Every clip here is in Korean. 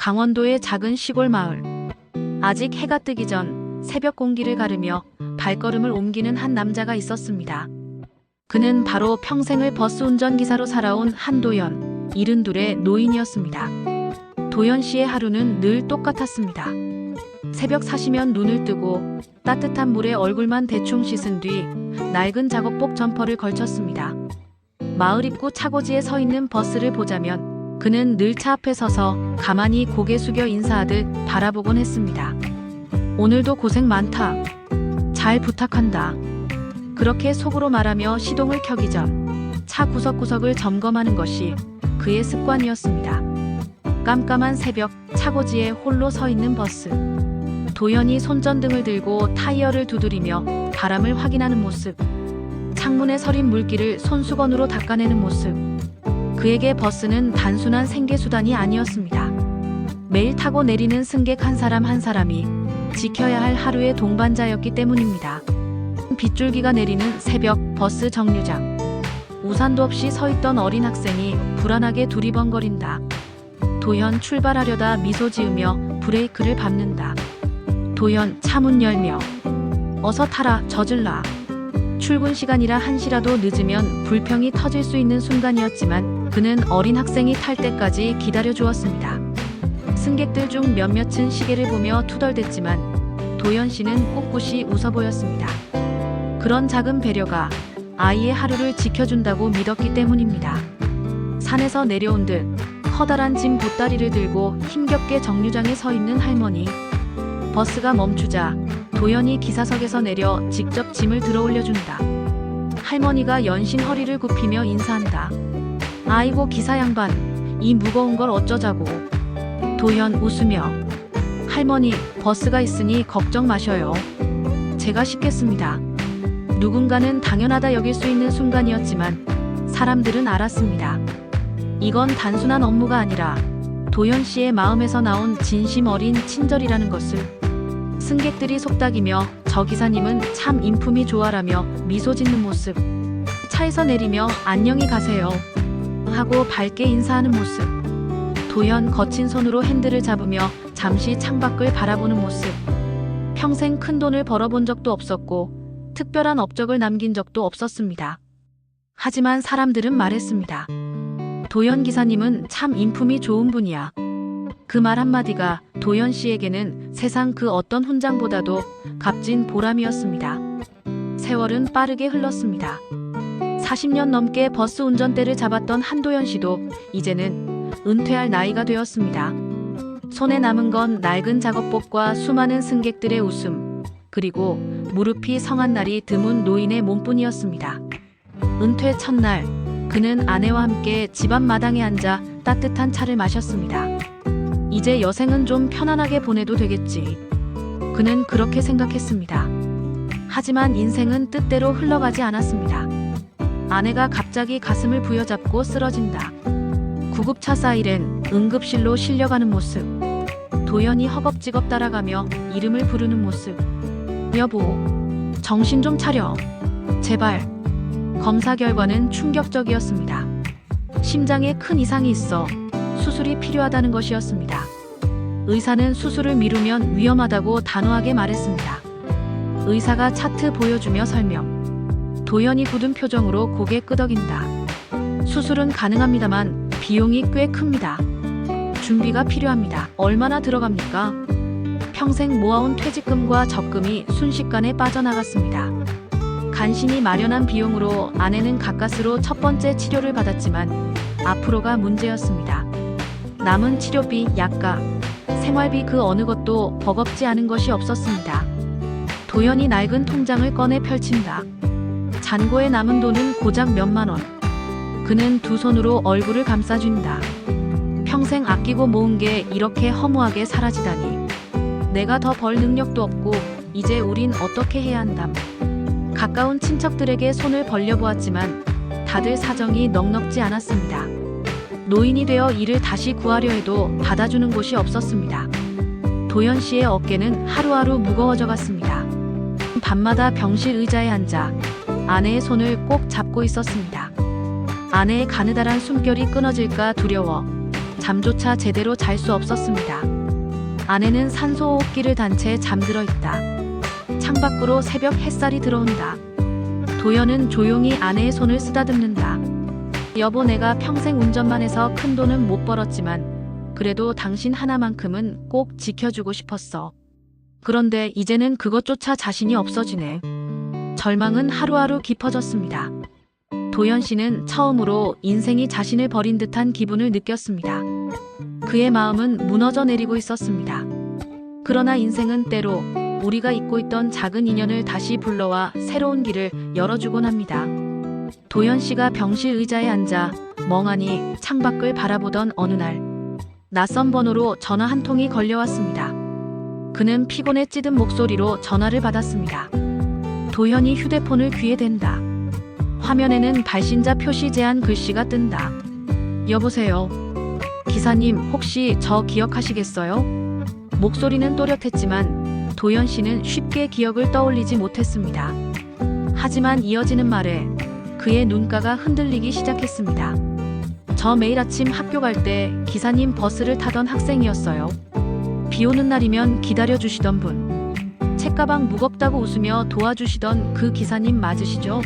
강원도의 작은 시골 마을. 아직 해가 뜨기 전 새벽 공기를 가르며 발걸음을 옮기는 한 남자가 있었습니다. 그는 바로 평생을 버스 운전기사로 살아온 한도연, 72의 노인이었습니다. 도연 씨의 하루는 늘 똑같았습니다. 새벽 4시면 눈을 뜨고 따뜻한 물에 얼굴만 대충 씻은 뒤 낡은 작업복 점퍼를 걸쳤습니다. 마을 입구 차고지에 서 있는 버스를 보자면 그는 늘 차 앞에 서서 가만히 고개 숙여 인사하듯 바라보곤 했습니다. 오늘도 고생 많다. 잘 부탁한다. 그렇게 속으로 말하며 시동을 켜기 전 차 구석구석을 점검하는 것이 그의 습관이었습니다. 깜깜한 새벽 차고지에 홀로 서 있는 버스. 도연이 손전등을 들고 타이어를 두드리며 바람을 확인하는 모습. 창문에 서린 물기를 손수건으로 닦아내는 모습. 그에게 버스는 단순한 생계수단이 아니었습니다. 매일 타고 내리는 승객 한 사람 한 사람이 지켜야 할 하루의 동반자였기 때문입니다. 빗줄기가 내리는 새벽 버스 정류장. 우산도 없이 서 있던 어린 학생이 불안하게 두리번거린다. 도연 출발하려다 미소 지으며 브레이크를 밟는다. 도연 차 문 열며 어서 타라 저질라. 출근 시간이라 한시라도 늦으면 불평이 터질 수 있는 순간이었지만 그는 어린 학생이 탈 때까지 기다려 주었습니다. 승객들 중 몇몇은 시계를 보며 투덜댔지만 도연 씨는 꿋꿋이 웃어 보였습니다. 그런 작은 배려가 아이의 하루를 지켜준다고 믿었기 때문입니다. 산에서 내려온 듯 커다란 짐 보따리를 들고 힘겹게 정류장에 서 있는 할머니. 버스가 멈추자 도연이 기사석에서 내려 직접 짐을 들어 올려준다. 할머니가 연신 허리를 굽히며 인사한다. 아이고 기사 양반, 이 무거운 걸 어쩌자고. 도연 웃으며 할머니, 버스가 있으니 걱정 마셔요. 제가 싣겠습니다. 누군가는 당연하다 여길 수 있는 순간이었지만 사람들은 알았습니다. 이건 단순한 업무가 아니라 도연 씨의 마음에서 나온 진심 어린 친절이라는 것을. 승객들이 속닥이며 저 기사님은 참 인품이 좋아라며 미소 짓는 모습. 차에서 내리며 안녕히 가세요 하고 밝게 인사하는 모습. 도연 거친 손으로 핸들을 잡으며 잠시 창밖을 바라보는 모습. 평생 큰 돈을 벌어본 적도 없었고 특별한 업적을 남긴 적도 없었습니다. 하지만 사람들은 말했습니다. 도연 기사님은 참 인품이 좋은 분이야. 그 말 한마디가 도연 씨에게는 세상 그 어떤 훈장보다도 값진 보람이었습니다. 세월은 빠르게 흘렀습니다. 40년 넘게 버스 운전대를 잡았던 한도연 씨도 이제는 은퇴할 나이가 되었습니다. 손에 남은 건 낡은 작업복과 수많은 승객들의 웃음, 그리고 무릎이 성한 날이 드문 노인의 몸뿐이었습니다. 은퇴 첫날, 그는 아내와 함께 집 앞 마당에 앉아 따뜻한 차를 마셨습니다. 이제 여생은 좀 편안하게 보내도 되겠지. 그는 그렇게 생각했습니다. 하지만 인생은 뜻대로 흘러가지 않았습니다. 아내가 갑자기 가슴을 부여잡고 쓰러진다. 구급차 사이렌, 응급실로 실려가는 모습. 도연이 허겁지겁 따라가며 이름을 부르는 모습. 여보, 정신 좀 차려. 제발. 검사 결과는 충격적이었습니다. 심장에 큰 이상이 있어 수술이 필요하다는 것이었습니다. 의사는 수술을 미루면 위험하다고 단호하게 말했습니다. 의사가 차트 보여주며 설명. 도연이 굳은 표정으로 고개 끄덕인다. 수술은 가능합니다만 비용이 꽤 큽니다. 준비가 필요합니다. 얼마나 들어갑니까? 평생 모아온 퇴직금과 적금이 순식간에 빠져나갔습니다. 간신히 마련한 비용으로 아내는 가까스로 첫 번째 치료를 받았지만 앞으로가 문제였습니다. 남은 치료비, 약가, 생활비 그 어느 것도 버겁지 않은 것이 없었습니다. 도연이 낡은 통장을 꺼내 펼친다. 잔고에 남은 돈은 고작 몇만 원. 그는 두 손으로 얼굴을 감싸준다. 평생 아끼고 모은 게 이렇게 허무하게 사라지다니. 내가 더 벌 능력도 없고 이제 우린 어떻게 해야 한담. 가까운 친척들에게 손을 벌려보았지만 다들 사정이 넉넉지 않았습니다. 노인이 되어 일을 다시 구하려 해도 받아주는 곳이 없었습니다. 도연 씨의 어깨는 하루하루 무거워져 갔습니다. 밤마다 병실 의자에 앉아 아내의 손을 꼭 잡고 있었습니다. 아내의 가느다란 숨결이 끊어질까 두려워 잠조차 제대로 잘 수 없었습니다. 아내는 산소호흡기를 단 채 잠들어 있다. 창밖으로 새벽 햇살이 들어온다. 도연은 조용히 아내의 손을 쓰다듬는다. 여보, 내가 평생 운전만 해서 큰 돈은 못 벌었지만 그래도 당신 하나만큼은 꼭 지켜주고 싶었어. 그런데 이제는 그것조차 자신이 없어지네. 절망은 하루하루 깊어졌습니다. 도연 씨는 처음으로 인생이 자신을 버린 듯한 기분을 느꼈습니다. 그의 마음은 무너져 내리고 있었습니다. 그러나 인생은 때로 우리가 잊고 있던 작은 인연을 다시 불러와 새로운 길을 열어주곤 합니다. 도연 씨가 병실 의자에 앉아 멍하니 창밖을 바라보던 어느 날, 낯선 번호로 전화 한 통이 걸려왔습니다. 그는 피곤에 찌든 목소리로 전화를 받았습니다. 도연이 휴대폰을 귀에 댄다. 화면에는 발신자 표시 제한 글씨가 뜬다. 여보세요. 기사님, 혹시 저 기억하시겠어요? 목소리는 또렷했지만 도연 씨는 쉽게 기억을 떠올리지 못했습니다. 하지만 이어지는 말에 그의 눈가가 흔들리기 시작했습니다. 저 매일 아침 학교 갈 때 기사님 버스를 타던 학생이었어요. 비 오는 날이면 기다려주시던 분. 책가방 무겁다고 웃으며 도와주시던 그 기사님 맞으시죠?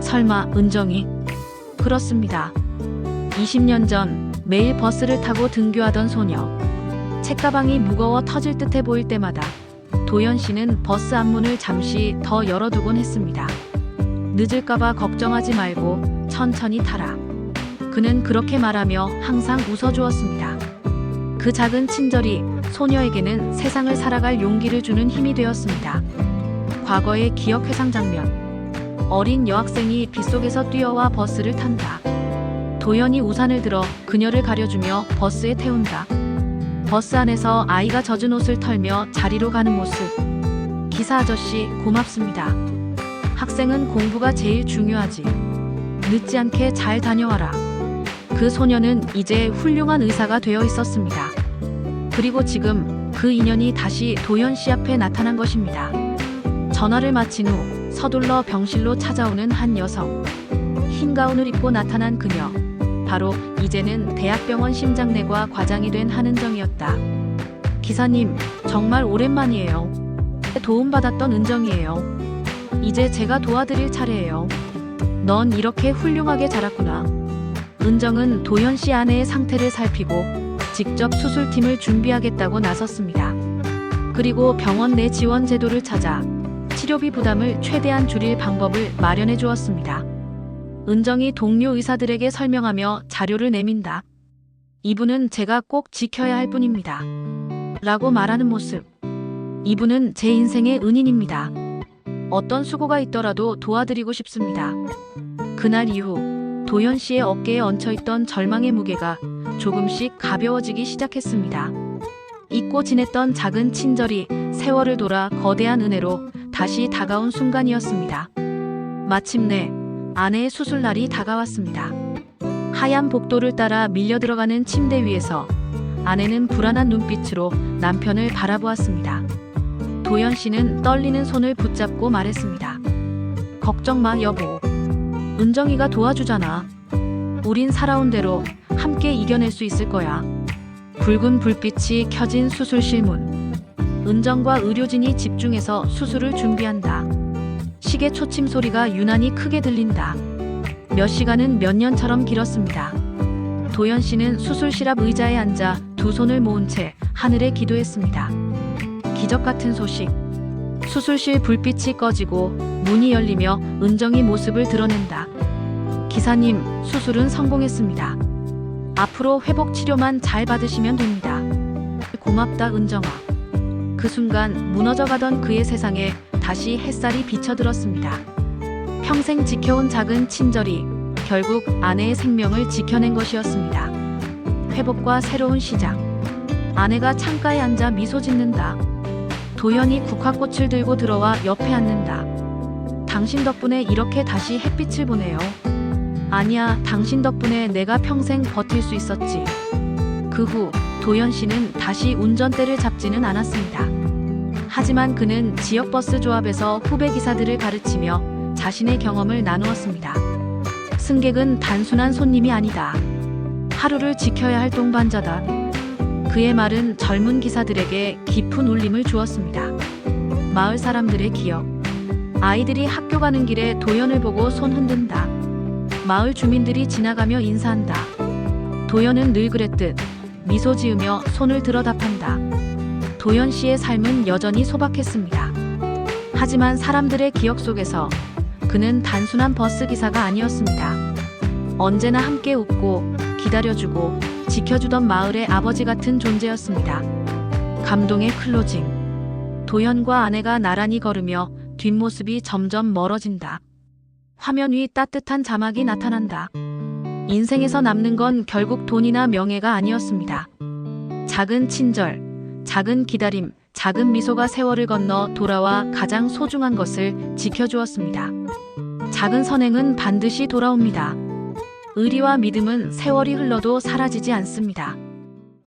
설마 은정이? 그렇습니다. 20년 전 매일 버스를 타고 등교하던 소녀. 책가방이 무거워 터질 듯해 보일 때마다 도연 씨는 버스 앞문을 잠시 더 열어두곤 했습니다. 늦을까봐 걱정하지 말고 천천히 타라. 그는 그렇게 말하며 항상 웃어주었습니다. 그 작은 친절이 소녀에게는 세상을 살아갈 용기를 주는 힘이 되었습니다. 과거의 기억 회상 장면. 어린 여학생이 빗속에서 뛰어와 버스를 탄다. 도연이 우산을 들어 그녀를 가려주며 버스에 태운다. 버스 안에서 아이가 젖은 옷을 털며 자리로 가는 모습. 기사 아저씨, 고맙습니다. 학생은 공부가 제일 중요하지. 늦지 않게 잘 다녀와라. 그 소녀는 이제 훌륭한 의사가 되어 있었습니다. 그리고 지금 그 인연이 다시 도연 씨 앞에 나타난 것입니다. 전화를 마친 후 서둘러 병실로 찾아오는 한 여성. 흰 가운을 입고 나타난 그녀. 바로 이제는 대학병원 심장내과 과장이 된 한은정이었다. 기사님, 정말 오랜만이에요. 도움받았던 은정이에요. 이제 제가 도와드릴 차례예요. 넌 이렇게 훌륭하게 자랐구나. 은정은 도연 씨 아내의 상태를 살피고 직접 수술팀을 준비하겠다고 나섰습니다. 그리고 병원 내 지원 제도를 찾아 치료비 부담을 최대한 줄일 방법을 마련해 주었습니다. 은정이 동료 의사들에게 설명하며 자료를 내민다. 이분은 제가 꼭 지켜야 할 분입니다. 라고 말하는 모습. 이분은 제 인생의 은인입니다. 어떤 수고가 있더라도 도와드리고 싶습니다. 그날 이후 도연 씨의 어깨에 얹혀있던 절망의 무게가 조금씩 가벼워지기 시작했습니다. 잊고 지냈던 작은 친절이 세월을 돌아 거대한 은혜로 다시 다가온 순간이었습니다. 마침내 아내의 수술날이 다가왔습니다. 하얀 복도를 따라 밀려 들어가는 침대 위에서 아내는 불안한 눈빛으로 남편을 바라보았습니다. 도연 씨는 떨리는 손을 붙잡고 말했습니다. 걱정 마, 여보. 은정이가 도와주잖아. 우린 살아온 대로 함께 이겨낼 수 있을 거야. 붉은 불빛이 켜진 수술실 문. 은정과 의료진이 집중해서 수술을 준비한다. 시계 초침 소리가 유난히 크게 들린다. 몇 시간은 몇 년처럼 길었습니다. 도연 씨는 수술실 앞 의자에 앉아 두 손을 모은 채 하늘에 기도했습니다. 기적 같은 소식. 수술실 불빛이 꺼지고 문이 열리며 은정이 모습을 드러낸다. 기사님, 수술은 성공했습니다. 앞으로 회복 치료만 잘 받으시면 됩니다. 고맙다, 은정아. 그 순간 무너져가던 그의 세상에 다시 햇살이 비쳐들었습니다. 평생 지켜온 작은 친절이 결국 아내의 생명을 지켜낸 것이었습니다. 회복과 새로운 시작. 아내가 창가에 앉아 미소 짓는다. 도연이 국화꽃을 들고 들어와 옆에 앉는다. 당신 덕분에 이렇게 다시 햇빛을 보네요. 아니야, 당신 덕분에 내가 평생 버틸 수 있었지. 그 후 도연 씨는 다시 운전대를 잡지는 않았습니다. 하지만 그는 지역버스 조합에서 후배 기사들을 가르치며 자신의 경험을 나누었습니다. 승객은 단순한 손님이 아니다. 하루를 지켜야 할 동반자다. 그의 말은 젊은 기사들에게 깊은 울림을 주었습니다. 마을 사람들의 기억. 아이들이 학교 가는 길에 도연을 보고 손 흔든다. 마을 주민들이 지나가며 인사한다. 도연은 늘 그랬듯 미소 지으며 손을 들어 답한다. 도연 씨의 삶은 여전히 소박했습니다. 하지만 사람들의 기억 속에서 그는 단순한 버스 기사가 아니었습니다. 언제나 함께 웃고 기다려주고 지켜주던 마을의 아버지 같은 존재였습니다. 감동의 클로징. 도연과 아내가 나란히 걸으며 뒷모습이 점점 멀어진다. 화면 위 따뜻한 자막이 나타난다. 인생에서 남는 건 결국 돈이나 명예가 아니었습니다. 작은 친절, 작은 기다림, 작은 미소가 세월을 건너 돌아와 가장 소중한 것을 지켜주었습니다. 작은 선행은 반드시 돌아옵니다. 의리와 믿음은 세월이 흘러도 사라지지 않습니다.